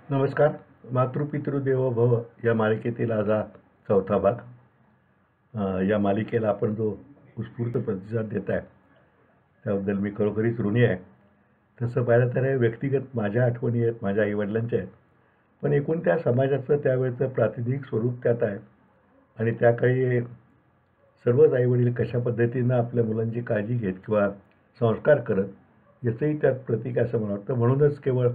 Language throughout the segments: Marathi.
नमस्कार. मातृपितृ देवो भव या मालिकेतील आज हा चौथा भाग. या मालिकेला आपण जो उत्स्फूर्त प्रतिसाद देत आहे त्याबद्दल मी खरोखरीच ऋणी आहे. तसं पाहिलं तर हे व्यक्तिगत माझ्या आठवणी आहेत, माझ्या आईवडिलांच्या आहेत, पण एकूण त्या समाजाचं त्यावेळचं प्रातिनिधिक स्वरूप त्यात आहे. आणि त्या काळी सर्वच आईवडील कशा पद्धतीनं आपल्या मुलांची काळजी घेत किंवा संस्कार करत याचंही त्यात प्रतीक आहे असं मला वाटतं. म्हणूनच केवळ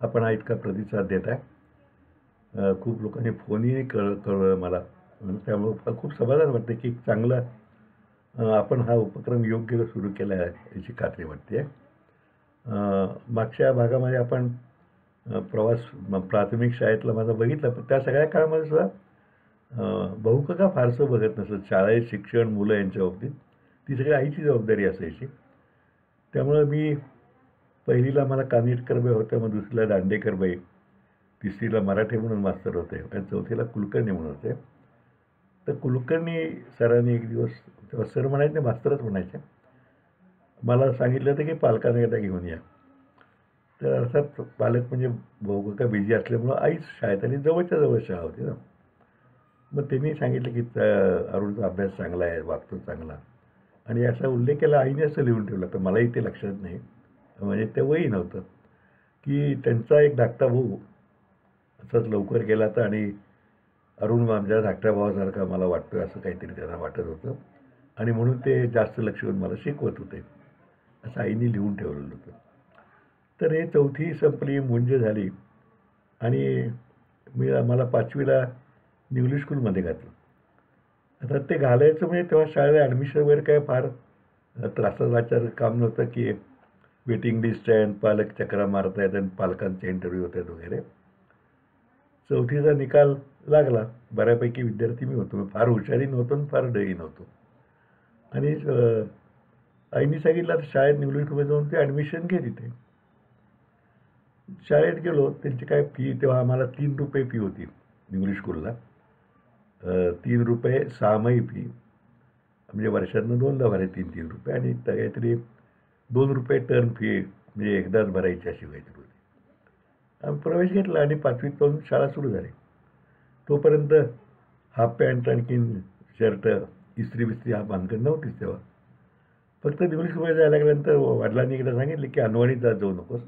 आपण हा इतका प्रतिसाद देत आहे. खूप लोकांनी फोनही कळवलं मला. त्यामुळं मला खूप समाधान वाटतं की चांगलं आपण हा उपक्रम योग्य सुरू केला आहे याची खात्री वाटते आहे. मागच्या भागामध्ये आपण प्राथमिक शाळेतला माझा बघितलं, पण त्या सगळ्या काळामध्ये सुद्धा बहुकाका फारसं बघत नसत. शाळेत शिक्षण, मुलं यांच्या बाबतीत ती सगळी आईची जबाबदारी असायची. त्यामुळं मी पहिलीला मला कानिटकरबाई होत्या, मग दुसरीला दांडेकरबाई, तिसरीला मराठी म्हणून मास्तर होते आणि चौथीला कुलकर्णी म्हणून होते. तर कुलकर्णी सरांनी एक दिवस, तेव्हा सर म्हणायचे, मास्तरच म्हणायचे, मला सांगितलं होतं की पालकांना एकदा घेऊन या. तर अर्थात पालक म्हणजे बहुकाका बिझी असल्यामुळं आईच शाळेत आली, जवळच्या जवळ शाळा होती ना. मग त्यांनी सांगितलं की अरुणचा अभ्यास चांगला आहे, वागतो चांगला, आणि असा उल्लेख केला. आईने असं लिहून ठेवलं, तर मलाही ते लक्षात नाही, म्हणजे तेव्हाही नव्हतं, की त्यांचा एक धाकटा भाऊ असाच लवकर गेला तर, आणि अरुण माझ्या धाकट्या भावासारखा मला वाटतोय असं काहीतरी त्यांना वाटत होतं, आणि म्हणून ते जास्त लक्ष देऊन मला शिकवत होते असं आईने लिहून ठेवलेलं होतं. तर हे चौथी संपली, मुंज झाली, आणि मला 5वीला इंग्लिश स्कूलमध्ये घातलं. आता ते घालायचं म्हणजे तेव्हा शाळेला ॲडमिशन वगैरे काय फार त्रासाचं काम नव्हतं, की वेटिंग लिस्ट आहे, पालक चक्रा मारत आहेत आणि पालकांचे इंटरव्ह्यू होत आहेत वगैरे. चौथीचा निकाल लागला, बऱ्यापैकी विद्यार्थी मी होतो, फार हुशारी नव्हतो आणि फार डही नव्हतो. आणि आईने सांगितलं आता शाळेत इंग्लिश स्कूलमध्ये जाऊन ते ॲडमिशन घे तिथे. शाळेत गेलो, त्यांची काय फी, तेव्हा आम्हाला ₹3 फी होती इंग्लिश स्कूलला. 3 सहामाही फी, म्हणजे वर्षातनं दोनदा भरायचे ₹3 आणि काहीतरी ₹2 टर्म फी, म्हणजे एकदाच भरायची अशी काहीतरी होती. आम्ही प्रवेश घेतला आणि 5वीत पासून शाळा सुरू झाली. तोपर्यंत हाफ पॅन्ट, आणखीन शर्ट, इस्त्री बिस्त्री हा भानगड नव्हतीच तेव्हा. फक्त इंग्लिश स्कूलमध्ये जायला लागल्यानंतर वडिलांनी एकदा सांगितले की अनवाणीत जाऊ नकोस.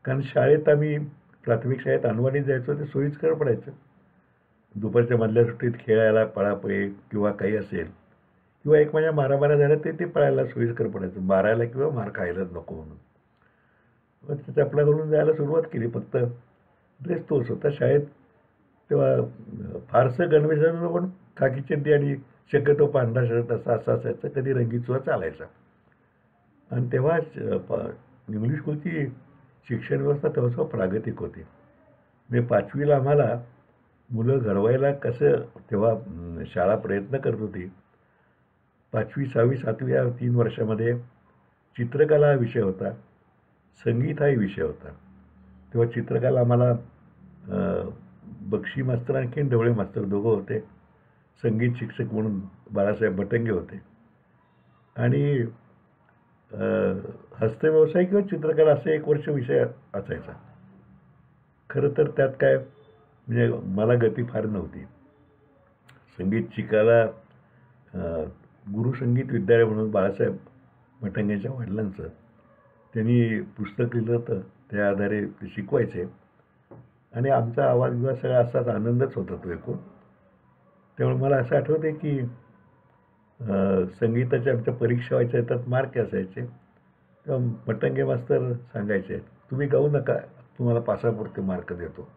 कारण शाळेत आम्ही प्राथमिक शाळेत अनवाणीत जायचो, ते सोयीस्कर पडायचं. दुपारच्या मधल्या सुट्टीत खेळायला, पळापळी किंवा काही असेल, किंवा एक माझ्या मारामाऱ्या झाल्या ते पळायला सोयीस्कर पडायचं, मारायला किंवा मार खायलाच नको म्हणून. मग ते चपला घालून जायला सुरुवात केली. फक्त ड्रेस तोच होता. शाळेत तेव्हा फारसं गणवेशाचं, पण खाकी चड्डी आणि शक्यतो पांढरा शर्ट असं असायचं, कधी रंगीत सुद्धा चालायचा. आणि तेव्हा इंग्लिश स्कूलची शिक्षण व्यवस्था तेव्हा प्रागतिक होती. म्हणजे 5वीला आम्हाला मुलं घडवायला कसं, तेव्हा शाळा प्रयत्न करत होती. 5वी, 6वी, 7वी या 3 वर्षामध्ये चित्रकला हा विषय होता, संगीत हाही विषय होता. तेव्हा चित्रकला आम्हाला बक्षी मास्तर आणखीन ढवळे मास्तर दोघं होते. संगीत शिक्षक म्हणून बाळासाहेब भटंगे होते. आणि हस्तव्यवसाय किंवा चित्रकला असं 1 वर्ष विषय असायचा. खरं तर त्यात काय, म्हणजे मला गती फार नव्हती. संगीत शिकायला गुरु संगीत विद्यालय म्हणून बाळासाहेब भटंगेंच्या वडिलांचं, त्यांनी पुस्तक लिहिलं होतं, त्या आधारे ते शिकवायचे. आणि आमचा आवाज विवाज सगळा असाच आनंदच होता तो एकूण. त्यामुळे मला असं आठवतं की संगीताच्या आमच्या परीक्षा व्हायच्या, त्यात मार्क असायचे. तेव्हा भटंगे मास्तर सांगायचे, तुम्ही गाऊ नका, तुम्हाला पासापुरते मार्क देतो.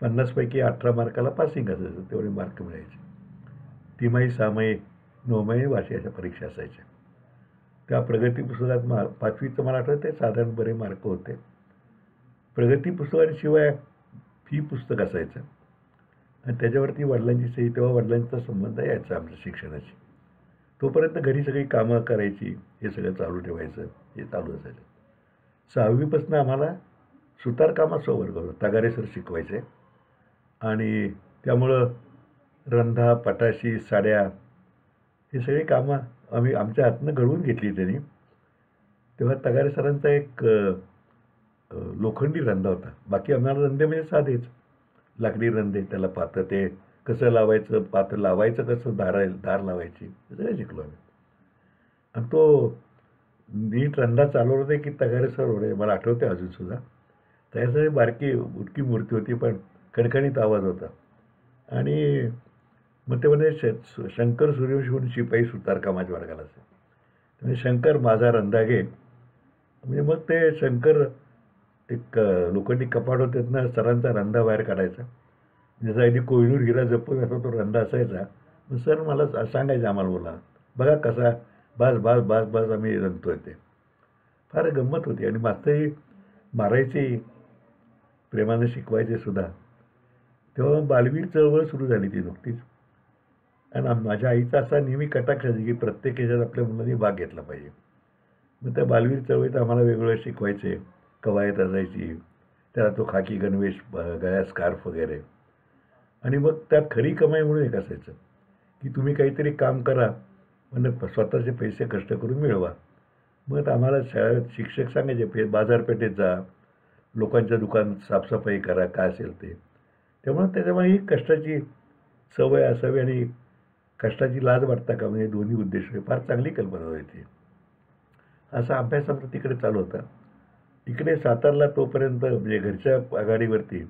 50 पैकी 18 मार्काला पासिंग असायचं, तेवढे मार्क मिळायचे. तिमाही, सहामाही, 9माही वार्षिकाच्या परीक्षा असायच्या. त्या प्रगती पुस्तकात 5वीचं मला आठवतं ते साधारण बरे मार्क होते. प्रगती पुस्तकांशिवाय फी पुस्तक असायचं, आणि त्याच्यावरती वडिलांची सही. तेव्हा वडिलांचा संबंध यायचा आमच्या शिक्षणाशी. तोपर्यंत घरी सगळी कामं करायची, हे सगळं चालू ठेवायचं, हे चालू असायचं. 6वीपासून आम्हाला सुतारकामाचा वर्ग होता, तगारे सर शिकवायचे. आणि त्यामुळं रंधा, पटाशी, साड्या, हे सगळी कामं आम्ही आमच्या हातनं घडवून घेतली त्यांनी. तेव्हा तगारे सरांचा एक लोखंडी रंधा होता. बाकी आम्हाला रंधे म्हणजे साधेच लाकडी रंधे, त्याला पातं ते कसं लावायचं, पातं लावायचं कसं, धार लावायची हे सगळं शिकलो आम्ही. आणि तो नीट रंधा चालवला नाही की तगारे सर होणे मला आठवते अजूनसुद्धा. त्याच्यासाठी बारकी बुटकी मूर्ती होती पण खणखणीत आवाज होता. आणि मग ते म्हणजे शंकर सूर्यवंशी म्हणून शिपाई सुतार कामाच्या वर्गाला असे. म्हणजे शंकर माझा रंधा घे, म्हणजे मग ते शंकर एक लोखंडी कपाट होते ना, सरांचा रंधा बाहेर काढायचा. जसा अगदी कोहिनूर हिरा जपून असा तो रंधा असायचा. मग सर मला सांगायचं आम्हाला मुलांना, बघा कसा बास बास बास बास आम्ही रंगतोय ते. फार गंमत होती आणि मास्तरही मारायची, प्रेमानं शिकवायचे सुद्धा. तेव्हा बालवीर चळवळ सुरू झाली ती नुकतीच. आणि माझ्या आईचा असा नेहमी कटाक्ष आहे की प्रत्येक ह्याच्यात आपल्या मुलांनी भाग घेतला पाहिजे. मग त्या बालवीर चळवळीत आम्हाला वेगवेगळं शिकवायचे. कवायत असायची, त्याला तो खाकी गणवेश, गळ्यात स्कार्फ वगैरे. आणि मग त्यात खरी कमाई म्हणून एक असायचं की तुम्ही काहीतरी काम करा, म्हणजे स्वतःचे पैसे कष्ट करून मिळवा. मग आम्हाला शाळेत शिक्षक सांगायचे बाजारपेठेत जा, लोकांच्या दुकानात साफसफाई करा, काय असेल ते. त्याच्यामुळे ही कष्टाची सवय असावी आणि कष्टाची लाज वाटता का, म्हणजे दोन्ही उद्देश फार चांगली कल्पना होती. असा अभ्यास आमचा तिकडे चालू होता. इकडे सातारला तोपर्यंत म्हणजे घरच्या आघाडीवरती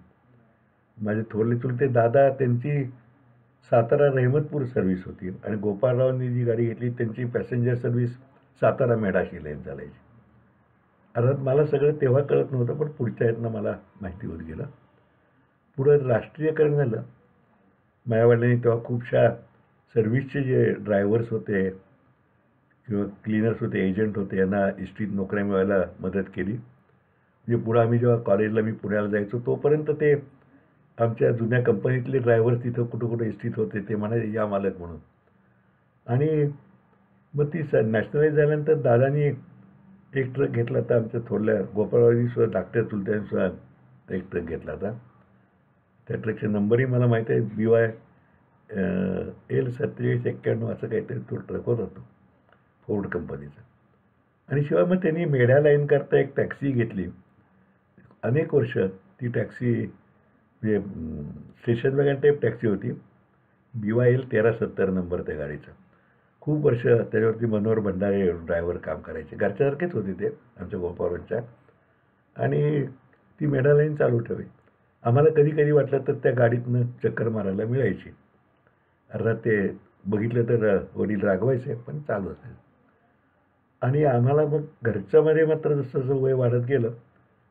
माझे थोरले चुलते दादा, त्यांची सातारा रहमतपूर सर्व्हिस होती आणि गोपाळरावांनी जी गाडी घेतली त्यांची पॅसेंजर सर्व्हिस सातारा मेढाशी लाईन चालायची. अर्थात मला सगळं तेव्हा कळत नव्हतं, पण पुढच्या ह्यातनं मला माहिती होत गेलं. पुढं राष्ट्रीयकरण झालं. माझ्या वडिलांनी तेव्हा खूपशा सर्व्हिसचे जे ड्रायव्हर्स होते किंवा क्लिनर्स होते, एजंट होते, यांना इष्टीत नोकऱ्या मिळवायला मदत केली. म्हणजे पुढं आम्ही जेव्हा कॉलेजला मी पुण्याला जायचो तोपर्यंत ते आमच्या जुन्या कंपनीतले ड्रायव्हर्स तिथं कुठं कुठं इष्टीत होते, ते म्हणायचे या मालक म्हणून. आणि मग ती नॅशनलाइज झाल्यानंतर दादानी एक ट्रक घेतला होता. आमच्या थोरल्या गोपाळवाडी सुद्धा धाकट्या चुलत्याने सुद्धा एक ट्रक घेतला होता. त्या ट्रकचे नंबरही मला माहिती आहे, BY L4791 असं काहीतरी तो ट्रक होता, तो फोर्ड कंपनीचा. आणि शिवाय मग त्यांनी मेढ्या लाईन करता एक टॅक्सी घेतली. अनेक वर्ष ती टॅक्सी म्हणजे स्टेशन वॅगन टाईप टॅक्सी होती. BY L1370 नंबर त्या गाडीचा. खूप वर्ष त्याच्यावरती मनोहर भंडारे ड्रायव्हर काम करायचे. घरच्यासारखेच होते ते आमच्या गोपाळांच्या. आणि ती मेढा लाईन चालू ठेवी. आम्हाला कधी कधी वाटलं तर त्या गाडीतनं चक्कर मारायला मिळायची. अर्थात ते बघितलं तर वडील रागवायचे, पण चालू असायचं. आणि आम्हाला मग घरच्यामध्ये मात्र जसं जसं वय वाढत गेलं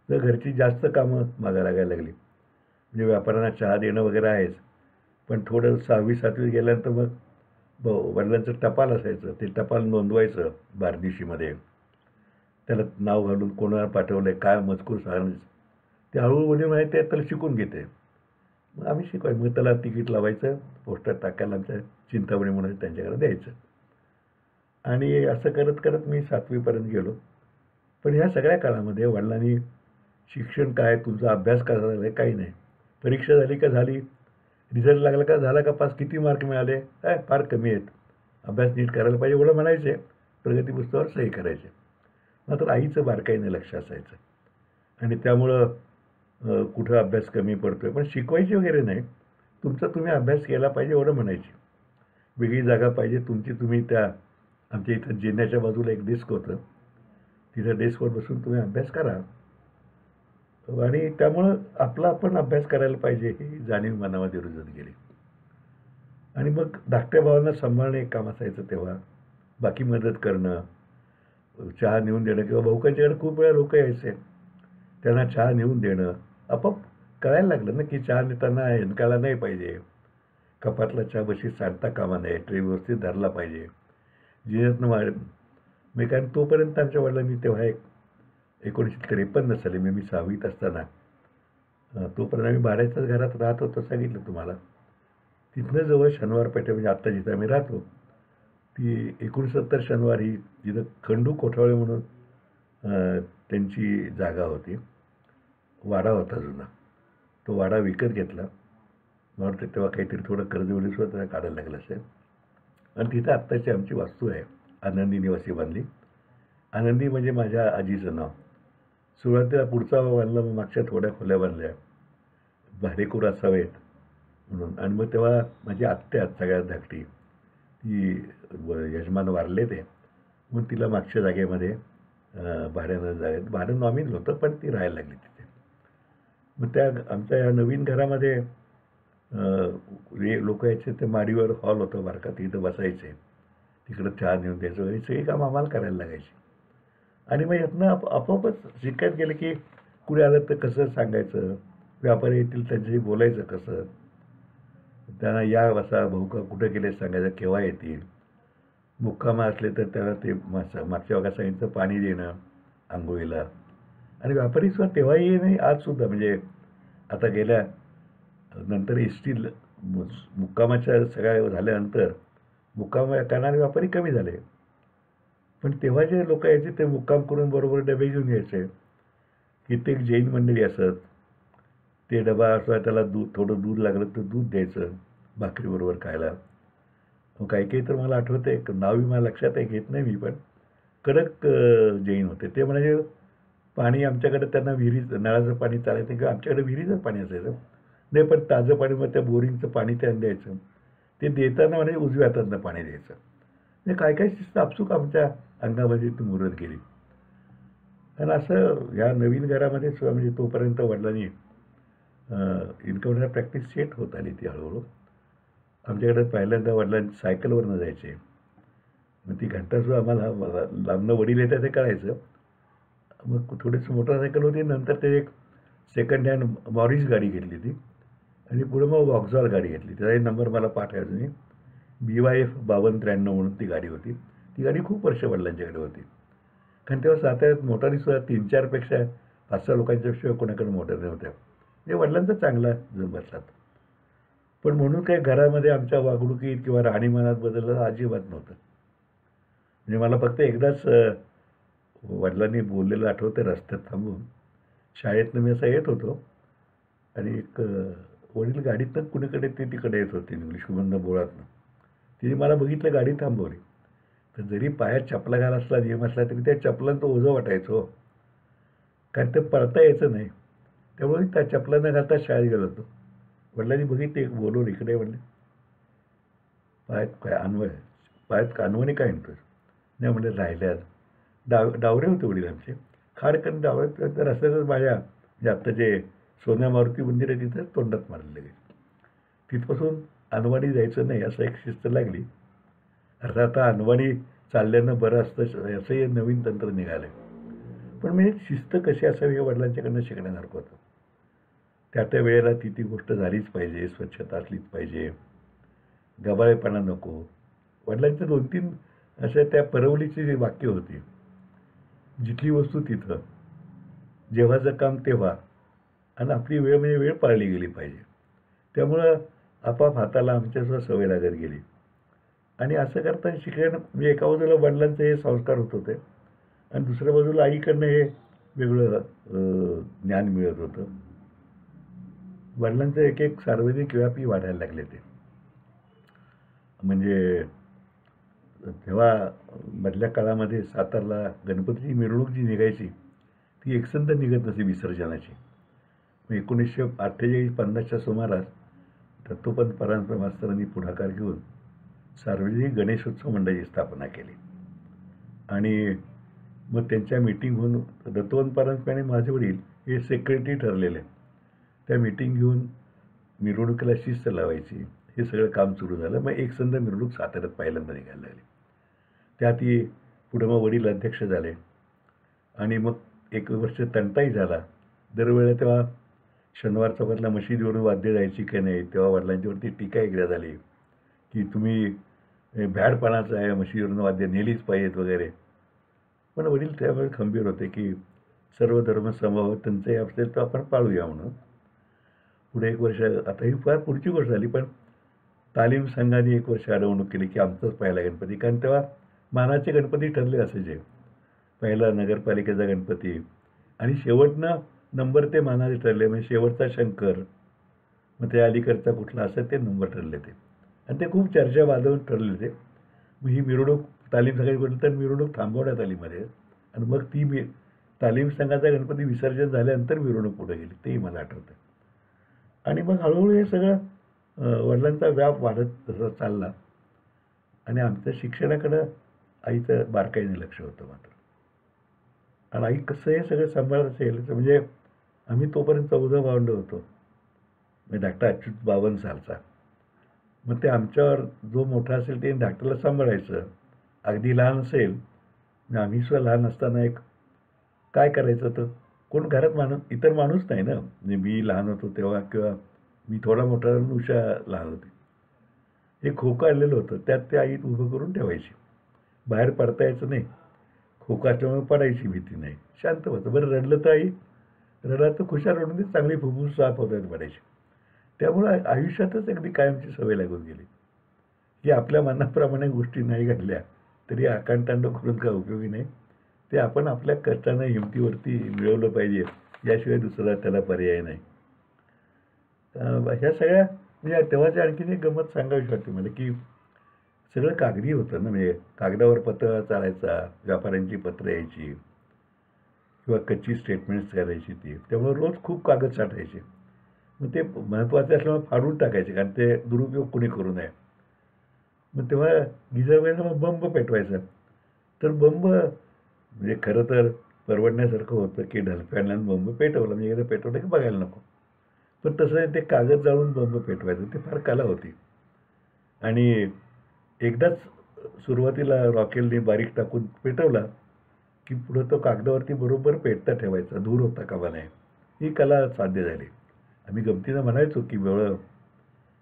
तर घरची जास्त कामं मागा लागायला लागली. म्हणजे व्यापाऱ्यांना चहा देणं वगैरे आहेच, पण थोडं 6वी 7वी गेल्यानंतर मग वडिलांचं टपाल असायचं. ते टपाल नोंदवायचं बारदिशीमध्ये, त्याला नाव घालून कोणाला पाठवलं आहे, काय मजकूर सांगायचं. ते हळूहळू वडील माहिती आहे त्याला शिकून घेते. मग आम्ही शिकवाय, मग त्याला तिकीट लावायचं, पोस्टात टाकायला आमच्या चिंतामणी म्हणून त्यांच्याकडे द्यायचं. आणि असं करत करत मी 7वीपर्यंत गेलो. पण ह्या सगळ्या काळामध्ये वडिलांनी शिक्षण काय, तुमचा अभ्यास का झाला आहे, काही नाही. परीक्षा झाली का झाली, रिझल्ट लागला का झाला का पास, किती मार्क मिळाले, काय फार कमी आहेत, अभ्यास नीट करायला पाहिजे एवढं म्हणायचे. प्रगती पुस्तकावर सही करायचे. मात्र आईचं बारकाईने लक्ष असायचं. आणि त्यामुळं कुठं अभ्यास कमी पडतो आहे पण शिकवायची वगैरे नाही, तुमचा तुम्ही अभ्यास केला पाहिजे एवढं म्हणायची. वेगळी जागा पाहिजे तुमची, तुम्ही त्या आमच्या इथं जिन्याच्या बाजूला एक डेस्क होतं, तिथं डेस्कवर बसून तुम्ही अभ्यास करा. आणि त्यामुळं आपला आपण अभ्यास करायला पाहिजे ही जाणीव मनामध्ये रुजत गेली. आणि मग धाकट्या भावांना सांभाळणं एक काम असायचं तेव्हा. बाकी मदत करणं, चहा नेऊन देणं, किंवा भाऊकांच्याकडे खूप वेळा लोक यायचे, त्यांना चहा नेऊन देणं. आपोआप कळायला लागलं ना की चहा नेताना हेनकाळा नाही पाहिजे, कपातला चहा बशी सांडता कामा नये, ट्रे व्यवस्थित धरला पाहिजे. जिन्यातनं मी कारण तोपर्यंत आमच्या वडिलांनी तेव्हा 1953 साली मी 6वीत असताना, तोपर्यंत आम्ही भाड्याच्याच घरात राहत होतो सांगितलं तुम्हाला. तिथनं जवळ शनिवार पेठे, म्हणजे आत्ता जिथं आम्ही राहतो ती 69 शनिवार ही जिथं खंडू कोठावळे म्हणून त्यांची जागा होती, वाडा होता जुना. तो वाडा विकत घेतला. मला वाटतं तेव्हा काहीतरी थोडं कर्ज वगैरे सुद्धा काढायला लागलं असेल. आणि तिथं आत्ताची आमची वास्तू आहे, आनंदी निवासी बांधली. आनंदी म्हणजे माझ्या आजीचं नाव. सुरुवातीला पुढचा बांधला, मग मागच्या थोड्या खोल्या बांधल्या, भाडेकरू असावेत म्हणून. आणि मग तेव्हा माझी आत्या सगळ्यात धाकटी, ती यजमान वारले ते, मग तिला मागच्या जागेमध्ये भाडं नॉमिनल होतं, पण ती राहायला लागली तिथे. मग त्या आमच्या या नवीन घरामध्ये लोक यायचे, ते माडीवर हॉल होतं बारका, तिथं बसायचे, तिकडं चहा नेऊन द्यायचं वगैरे, सगळी काम आम्हाला करायला लागायची. आणि मग यातनं आपोआपच शिकायत गेलं की कुणी आलं तर कसं सांगायचं, व्यापारी येतील त्यांच्याशी बोलायचं कसं, त्यांना या बसा भाऊ का कुठं गेले सांगायचं, केव्हा येतील. मुक्कामा असले तर त्याला ते मागच्या भागात सांगितलं पाणी देणं आंघोळीला. आणि व्यापारीसुद्धा तेव्हाही नाही, आजसुद्धा, म्हणजे आता गेल्या नंतर एसटी मुक्कामाच्या सगळ्या झाल्यानंतर मुक्काम करणारे व्यापारी कमी झाले, पण तेव्हा जे लोक यायचे ते मुक्काम करून बरोबर डबे घेऊन यायचे. कित्येक जैन मंडळी असत, ते डबा असला त्याला थोडं दूध लागलं तर दूध द्यायचं भाकरीबरोबर खायला. काही काही तर मला आठवतं आहे, नावही मला लक्षात आहे, घेत नाही मी, पण कडक जैन होते. ते म्हणजे पाणी आमच्याकडे त्यांना नळाचं पाणी चालायचं किंवा आमच्याकडे विहिरीचं पाणी असायचं नाही, पण ताजं पाणी, मग त्या बोरिंगचं पाणी त्यांना द्यायचं. ते देताना म्हणजे उजव्या हातातनं पाणी द्यायचं. म्हणजे काय काय शिस्त आपसूक आमच्या अंगामध्ये ती मुरत गेली. आणि असं या नवीन घरामध्ये सुद्धा म्हणजे तोपर्यंत वडिलांनी इन्कम टॅक्स प्रॅक्टिस सेट होत आली ती हळूहळू. आमच्याकडे पहिल्यांदा वडिलांनी सायकलवरनं जायचे, मग ती घंटासुद्धा आम्हाला लांबनं वडील येतात ते कळायचं. मग थोडीशी मोटरसायकल होती, नंतर ते एक सेकंड हँड मॉरिस गाडी घेतली ती, आणि पुढे मग वॉक्झॉल गाडी घेतली. त्याचाही नंबर मला पाठवायचा नाही, BYF 5293 म्हणून ती गाडी होती. ती गाडी खूप वर्ष वडिलांच्याकडे होती, कारण तेव्हा साताऱ्यात मोटारीसुद्धा 3-4पेक्षा 5-6 लोकांच्या शिवाय कोणाकडे मोटर नव्हत्या. म्हणजे वडिलांचा चांगला जम बसला. पण म्हणून काही घरामध्ये आमच्या वागणुकीत किंवा राहणीमानात बदललं अजिबात नव्हतं. म्हणजे मला फक्त एकदाच वडिलांनी बोललेलं आठवतं, रस्त्यात थांबून. शाळेतनं मी असा येत होतो आणि एक वडील गाडीतनं कुणीकडे ते तिकडे येत होते, इंग्लिशमधनं बोळातनं. तिने मला बघितलं, गाडी थांबवली. तर जरी पायात चपला घाल असला, नियम असला, तरी त्या चपलांचं ओझं वाटायचं हो, कारण ते पळता यायचं नाही. त्यामुळे त्या चपला न घालता शाळेत गेलो होतो. वडिलांनी बघितले, एक बोलवून इकडे, म्हणले पायात काय पायात कानवणी काय म्हणतो नाही, म्हणले राहिल्या. डावरे होते वडील आमचे, खाडकन डावरे. तर रस्त्यातच माझ्या जे आत्ता जे सोन्या मारुती मंदिर आहे तिथं तोंडात मारले गेले. तिथपासून अनवाणी जायचं नाही असं एक शिस्त लागली. अर्थात आता अनवाणी चालल्यानं बरं असतं असंही नवीन तंत्र निघालं. पण म्हणजे शिस्त कशी असावी हे वडिलांच्याकडनं शिकण्यासारखं होतं. त्या वेळेला ती गोष्ट झालीच पाहिजे, स्वच्छता असलीच पाहिजे, गबाळेपणा नको. वडिलांच्या 2-3 अशा त्या परवलीची जी वाक्य होती, जिथली वस्तू तिथं, जेव्हाचं काम तेव्हा, आणि आपली वेळ म्हणजे वेळ पाळली गेली पाहिजे. त्यामुळं आपाप हाताला आमच्यासुद्धा सवय लागत गेली. आणि असं करताना शिक्षण म्हणजे एका बाजूला वडिलांचे हे संस्कार होत होते आणि दुसऱ्या बाजूला आईकडनं हे वेगळं ज्ञान मिळत होतं. वडिलांचं एक एक सार्वजनिक व्यापी वाढायला लागले ते. म्हणजे तेव्हा मधल्या काळामध्ये सातारला गणपतीची मिरवणूक जी निघायची ती एकसंध निघत नसे विसर्जनाची. 1948-50च्या सुमारास दत्तोपंत परांजपे मास्तरांनी पुढाकार घेऊन सार्वजनिक गणेशोत्सव मंडळाची स्थापना केली. आणि मग त्यांच्या मीटिंग होऊन दत्तोपंत परांजपे आणि माझे वडील हे सेक्रेटरी ठरलेले. त्या मीटिंग घेऊन मिरवणुकीला शिस्त लावायची, हे सगळं काम सुरू झालं. मग एकसंध मिरवणूक साताऱ्यात पहिल्यांदा निघायला लागली. त्यातही पुढे मग वडील अध्यक्ष झाले आणि मग 1 वर्ष तंटाही झाला. दरवेळेला तेव्हा शनिवार चौकातल्या मशिदीवरून वाद्य जायची की नाही, तेव्हा वडिलांच्यावरती टीका एकदा झाली की तुम्ही भ्याडपणाचं आहे, मशिदीवरून वाद्य नेलीच पाहिजेत वगैरे. पण वडील त्यावेळी खंबीर होते की सर्व धर्म समभाव त्यांचंही असेल तर आपण पाळूया म्हणून. पुढे 1 वर्ष, आता ही फार पुढची गोष्ट झाली, पण तालीम संघाने 1 वर्ष अडवणूक केली की आमचाच पहिला गणपती. कारण तेव्हा मानाचे गणपती ठरले असायचे, पहिला नगरपालिकेचा गणपती आणि शेवटनं नंबर ते मानाचे ठरले. म्हणजे शेवटचा शंकर, मग ते अलीकडचा कुठला असं ते नंबर ठरले ते, आणि ते खूप चर्चा वाजवून ठरले ते. मग ही मिरवणूक तालीम संघाची म्हटलं तर मिरवणूक थांबवण्यात आली मध्ये, आणि मग ती तालीम संघाचा गणपती विसर्जन झाल्यानंतर मिरवणूक पुढे गेली, तेही मला आठवतं. आणि मग हळूहळू हे सगळं वडिलांचा व्याप वाढत तसा चालला आणि आमच्या शिक्षणाकडं आईचं बारकाईने लक्ष होतं मात्र. आणि आई कसं हे सगळं सांभाळत असेल म्हणजे आम्ही तोपर्यंत 14 भावंडं होतो. म्हणजे धाकटा अच्युत 52 सालचा. मग ते आमच्यावर जो मोठा असेल ते धाकट्याला सांभाळायचं. अगदी लहान असेल म्हणजे आम्ही सुद्धा लहान असताना एक काय करायचं तर कोण घरात इतर माणूस नाही ना. म्हणजे मी लहान होतो तेव्हा किंवा मी थोडा मोठा झालो, उषा लहान होती. एक खोकं आणलेलं होतं, त्यात ते आई उभं करून ठेवायची. बाहेर पडता यायचं नाही. खोकं असल्यामुळे पडायची भीती नाही. शांत होतं. बरं रडलं तर आई रडला तर खुशाल रडून ती चांगली फुफ्फुस साफ होतात पडायची. त्यामुळं आयुष्यातच अगदी कायमची सवय लागून गेली की आपल्या मनाप्रमाणे गोष्टी नाही घडल्या तरी आकांतांड करून काय उपयोगी नाही. ते आपण आपल्या कष्टानं हिमतीवरती मिळवलं पाहिजे, याशिवाय दुसरा त्याला पर्याय नाही. ह्या सगळ्या म्हणजे तेव्हाची आणखीन एक गंमत सांगावीशी वाटते मला की सगळं कागदी होतं ना. म्हणजे कागदावर पत्र चालायचा, व्यापाऱ्यांची पत्र यायची किंवा कच्ची स्टेटमेंट्स करायची ती. त्यामुळे रोज खूप कागद साठायचे. मग ते महत्त्वाचे असल्यामुळे फाडून टाकायचे कारण ते दुरुपयोग कोणी करू नये. मग तेव्हा गिजरबाईला मग बंब पेटवायचा. तर बंब म्हणजे खरं तर परवडण्यासारखं होतं की ढलफ्यानं बंब पेटवला म्हणजे एकदा पेटवलं की बघायला नको. पण तसं ते कागद जाळून बंब पेटवायचं ते फार कला होती. आणि एकदाच सुरुवातीला रॉकेलने बारीक टाकून पेटवला की पुढं तो कागदावरती बरोबर पेटता ठेवायचा, धूर होता कामा नये. ही कला साध्य झाली. आम्ही गमतीनं म्हणायचो की वेळ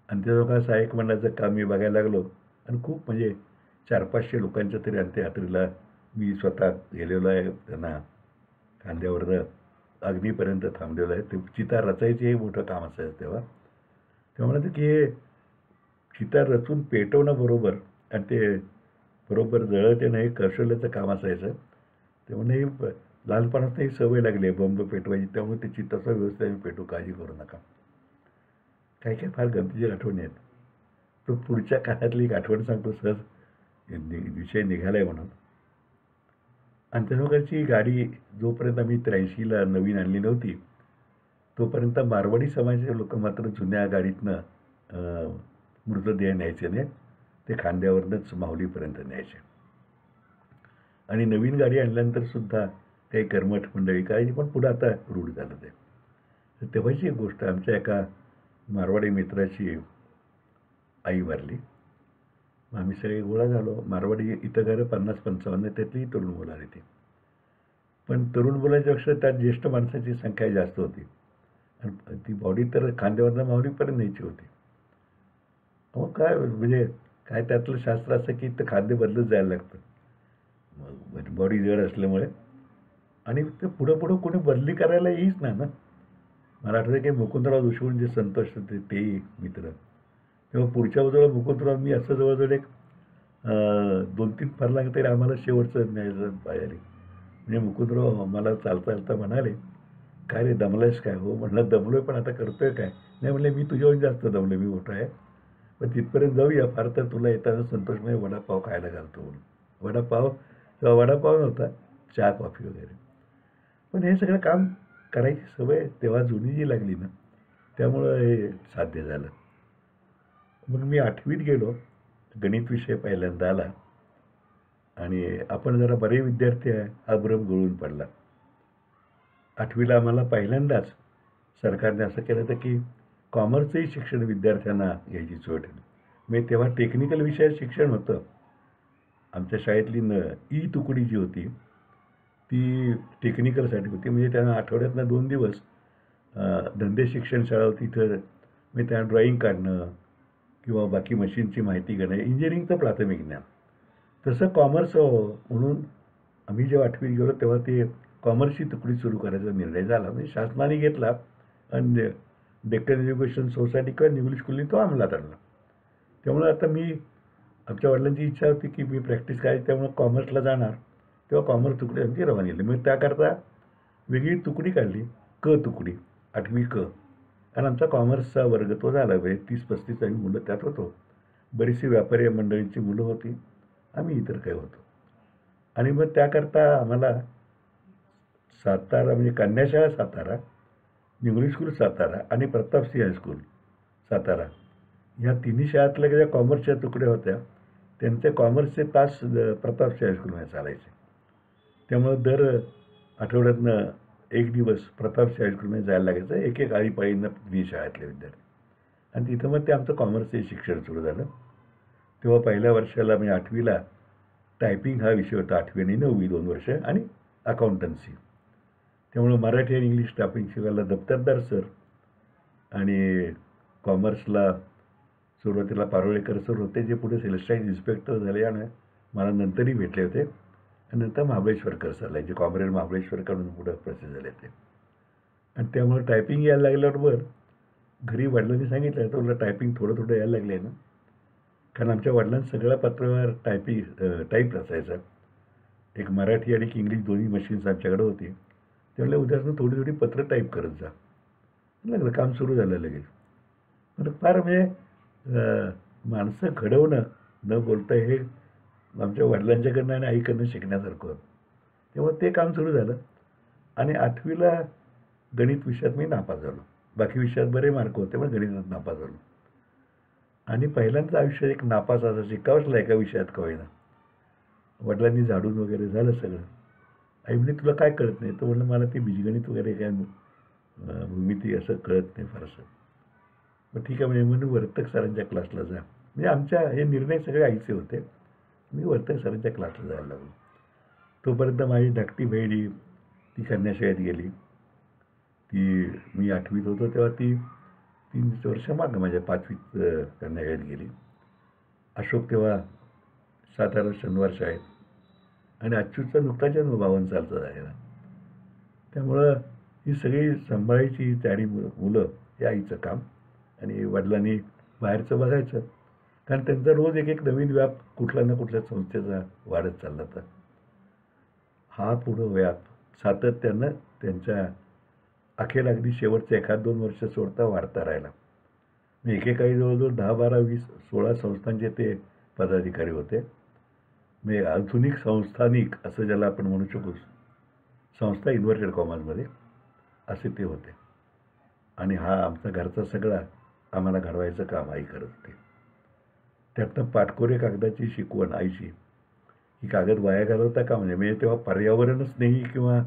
अंत्यसंस्कार सहाय्यक मंडळाचं काम मी बघायला लागलो आणि खूप म्हणजे 400-500 लोकांच्या तरी अंत्ययात्रेला मी स्वतः गेलेलो आहे. त्यांना खांद्यावरनं अग्नीपर्यंत थांबलेलो आहे. ते चिता रचायचे हे मोठं काम असायचं तेव्हा. तेव्हा म्हणायचं की हे चिता रचून पेटवणं बरोबर आणि ते बरोबर जळत येणं हे कौशल्याचं काम असायचं. तेव्हा ही लहानपणापासून ही सवय लागली आहे बंब पेटवायची. त्यामुळे ते चिताचा व्यवस्थित आम्ही पेटू, काळजी करू नका. काही काही फार गमतीची आठवणी आहेत. तो पुढच्या काळातली एक आठवण सांगतो सहज विषय निघालाय म्हणून. अंत्यसंस्कारची गाडी जोपर्यंत आम्ही 83ला नवीन आणली नव्हती तोपर्यंत मारवाडी समाजाचे लोक मात्र जुन्या गाडीतनं मृतदेह न्यायचे नाही, ते खांद्यावरनंच माहुलीपर्यंत न्यायचे. आणि नवीन गाडी आणल्यानंतर सुद्धा काही कर्मठ मंडळी करायची, पण पुढं आता रूढ झालं ते. तर तेव्हाची एक गोष्ट, आमच्या एका मारवाडी मित्राची आई वारली. आम्ही सगळे गोळा झालो. मारवाडी इथं घरं 50-55, त्यातली तरुण मुलं आली ती. पण तरुण मुलांच्यापेक्षा त्यात ज्येष्ठ माणसाची संख्या जास्त होती आणि ती बॉडी तर खांद्यावरनं माहुलीपर्यंत न्यायची होती. मग काय म्हणजे काय त्यातलं शास्त्र असं की ते खांदे बदलत जायला लागतं मग बॉडी जड असल्यामुळे. आणि ते पुढं पुढं कोणी बदली करायला येईच ना. मला आठवतं की मुकुंदराव जोशी जे संत असतात तेही मित्र. तेव्हा पुढच्या बाजूला मुकुंदराव मी असं जवळजवळ एक 2-3 फरलांग तरी आम्हाला शेवटचं न्यायचं पाहिजे. म्हणजे मुकुंदराव मला चालता चालता म्हणाले, काय रे दमलायस काय? हो म्हणलं दमलोय, पण आता करतोय काय? नाही म्हणले मी तुझ्याहून जास्त दमलोय, मी मोठा आहे, पण तिथपर्यंत जाऊया. फार तर तुला येताना संतोषमय वडापाव खायला घालतो म्हणून. वडापाव नव्हता, चहा कॉफी वगैरे. पण हे सगळं काम करायची सवय तेव्हा जुनी जी लागली ना, त्यामुळं हे साध्य झालं. मग मी 8वीत गेलो. गणित विषय पहिल्यांदा आला आणि आपण जरा बरे विद्यार्थी आहे हा भ्रम गळून पडला. 8वीला आम्हाला पहिल्यांदाच सरकारने असं केलं होतं की कॉमर्सचंही शिक्षण विद्यार्थ्यांना घ्यायची सोय ठेवली. म्हणजे तेव्हा टेक्निकल विषयात शिक्षण होतं. आमच्या शाळेतली ई तुकडी जी होती ती टेक्निकलसाठी होती. म्हणजे त्यांना आठवड्यातनं 2 दिवस धंदे शिक्षण शाळा होती. इथं म्हणजे त्यांना ड्रॉईंग काढणं किंवा बाकी मशीनची माहिती घेणं, इंजिनिअरिंगचं प्राथमिक ज्ञान. तसं कॉमर्स म्हणून आम्ही जेव्हा 8वीत गेलो तेव्हा ते कॉमर्सची तुकडी सुरू करायचा निर्णय झाला. म्हणजे शासनाने घेतला आणि डेक्कन एज्युकेशन सोसायटी किंवा इंग्लिश स्कूलनी तो अंमलात आणला. त्यामुळे आता आमच्या वडिलांची इच्छा होती की मी प्रॅक्टिस करायची, त्यामुळे कॉमर्सला जाणार. तेव्हा कॉमर्स तुकडी आमची रवानी केली. मग त्याकरता वेगळी तुकडी काढली, क तुकडी, 8वी क. आणि आमचा कॉमर्सचा वर्ग तो झाला. म्हणजे 30-35 आम्ही मुलं त्यात होतो. बरीचशी व्यापारी मंडळींची मुलं होती, आम्ही इतर काही होतो. आणि मग त्याकरता आम्हाला सातारा म्हणजे कन्याशाळा सातारा, इंग्लिश स्कूल सातारा आणि प्रतापसिंह हायस्कूल सातारा, ह्या तिन्ही शाळातल्या ज्या कॉमर्सच्या तुकड्या होत्या त्यांचे कॉमर्सचे तास प्रतापसिंह हायस्कूलमध्ये चालायचे. त्यामुळं दर आठवड्यातनं एक दिवस प्रतापसिंह हायस्कूलमध्ये जायला लागायचं, एक एक आळीपाळीनं तिन्ही शाळेतले विद्यार्थी. आणि तिथं मग ते आमचं कॉमर्सचे शिक्षण सुरू झालं. तेव्हा पहिल्या वर्षाला म्हणजे 8वीला टायपिंग हा विषय होता, 8वी आणि 9वी 2 वर्ष, आणि अकाउंटन्सी. त्यामुळं मराठी आणि इंग्लिश टायपिंग शिकायला दप्तरदार सर, आणि कॉमर्सला सुरुवातीला पारोळेकर सर होते, जे पुढे सेल्स इन्स्पेक्टर झाले आणि मला नंतरही भेटले होते. आणि नंतर महाबळेश्वरकर सरला, जे कॉम्रेड महाबळेश्वरकडून पुढं प्रसिद्ध झाले ते. आणि त्यामुळे टायपिंग यायला लागल्याबरोबर घरी वडिलांनी सांगितलं, तर तुला टायपिंग थोडं थोडं यायला लागलं आहे ना. कारण आमच्या वडिलांना सगळ्या पत्रावर टाईप असायचा. एक मराठी आणि इंग्लिश दोन्ही मशीन्स आमच्याकडे होती. त्यामुळे उद्यापासून थोडी थोडी पत्र टाईप करत जा लागलं. काम सुरू झालं लगेच. पण फार म्हणजे माणसं घडवणं न बोलता हे आमच्या वडिलांच्याकडनं आणि आईकडनं शिकण्यासारखं होतं. तेव्हा ते काम सुरू झालं. आणि 8वीला गणित विषयात मी नापास झालो. बाकी विषयात बरे मार्क होते, पण गणितात नापास झालो. आणि पहिल्यांदा आयुष्यात एक नापास असा शिकावंच एका विषयात का होईना. वडिलांनी झाडून वगैरे झालं सगळं. आई म्हणजे तुला काय कळत नाही? तर म्हणलं मला ते बीजगणित वगैरे काय भूमिती असं कळत नाही फारसं. मग ठीक आहे म्हणजे म्हणून वर्तक सरांच्या क्लासला जा. म्हणजे आमच्या हे निर्णय सगळे आईचे होते. मी वर्तक सरांच्या क्लासला जायला लागलो. तोपर्यंत माझी धाकटी बहिणी ती कन्याशाळेत गेली. ती मी 8वीत होतो तेव्हा ती 3 वर्ष मागं माझ्या 5वीत कन्याशाळेत गेली. अशोक तेव्हा सातारा शनिवार शाळेत, आणि अच्युतचा नुकताच जन्म 52 सालचा झालेला. त्यामुळं ही सगळी सांभाळायची त्याडी मुलं हे आईचं काम. आणि वडिलांनी बाहेरचं बघायचं, कारण त्यांचा रोज एक एक नवीन व्याप कुठला ना कुठल्या संस्थेचा वाढत चालला होता. हा पुढं व्याप सातत्यानं त्यांच्या अखेर अगदी शेवटचे 1-2 वर्ष सोडता वाढता राहिला. एकेकाळी जवळजवळ 10, 12, 20, 16 संस्थांचे ते पदाधिकारी होते. म्हणजे आधुनिक संस्थानिक असं ज्याला आपण म्हणू शकू, संस्था इन्व्हर्टेड कॉमर्समध्ये, असे ते होते. आणि हा आमचा घरचा सगळा आम्हाला घडवायचं काम आई करत होते. त्यातनं पाटकोरे कागदाची शिकवण आईची, ही कागद वाया घालवता का म्हणजे तेव्हा पर्यावरण स्नेही किंवा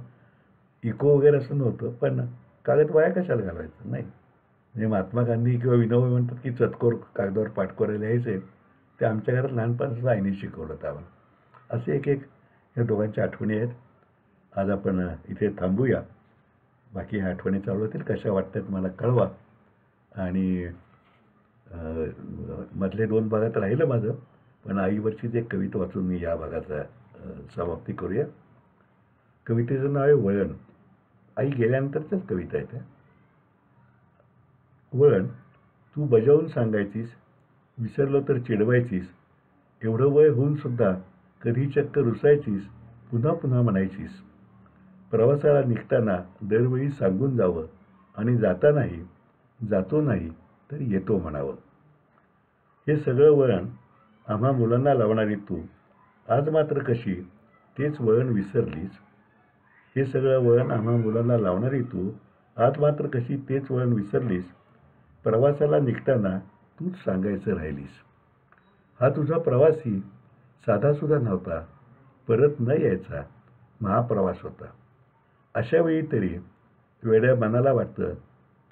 इको वगैरे असं नव्हतं, पण कागद वाया कशाला घालवायचं नाही. म्हणजे महात्मा गांधी किंवा विनोबा म्हणतात की चतकोर कागदावर पाटकोरे लिहायचे, ते आमच्या घरात लहानपणापासून आईने शिकवलं होतं आम्हाला. असे एक एक या दोघांच्या आठवणी आहेत. आज आपण इथे थांबूया. बाकी ह्या आठवणी चालू होतील, कशा वाटतात मला कळवा. आणि मधले 2 भागात राहिलं माझं, पण आईवरचीच एक कविता वाचून मी या भागाचा समाप्ती करूया. कवितेचं नाव आहे वळण. आई गेल्यानंतरच्याच कविता आहे त्या. वळण, तू बजावून सांगायचीस, विसरलो तर चिडवायचीस, एवढं वय होऊन सुद्धा कधी चक्क रुसायचीस, पुन्हा पुन्हा म्हणायचीस. प्रवासाला निघताना दरवेळी सांगून जावं, आणि जातानाही जातो नाही तर येतो म्हणावं. हे सगळं वळण आम्हा मुलांना लावणारी तू आज मात्र कशी तेच वळण विसरलीस. हे सगळं वळण आम्हा मुलांना लावणारी तू आज मात्र कशी तेच वळण विसरलीस. प्रवासाला निघताना तूच सांगायचं राहिलीस. हा तुझा प्रवासही साधासुद्धा नव्हता, परत न यायचा महाप्रवास होता. अशा वेळी तरी वेड्या मनाला वाटतं,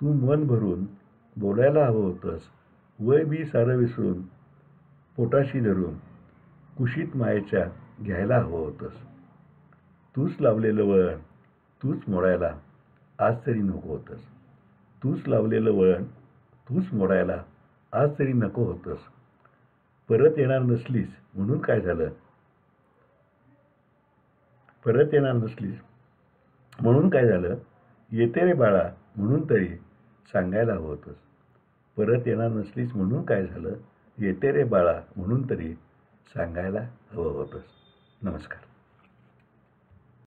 तू मन भरून बोलायला हवं होतंस, वय बी सारं विसरून पोटाशी धरून कुशीत मायेच्या घ्यायला हवं होतंस. तूच लावलेलं वळण तूच मोडायला आज तरी नको होतंस. तूच लावलेलं वळण तूच मोडायला आज तरी नको होतंस. परत येणार नसलीस म्हणून काय झालं, परत येणार नसलीस म्हणून काय झालं, येते रे बाळा म्हणून तरी सांगायला हवं होतंस. परत येणार नसलीस म्हणून काय झालं, येते रे बाळा म्हणून तरी सांगायला हवं होतंस. नमस्कार.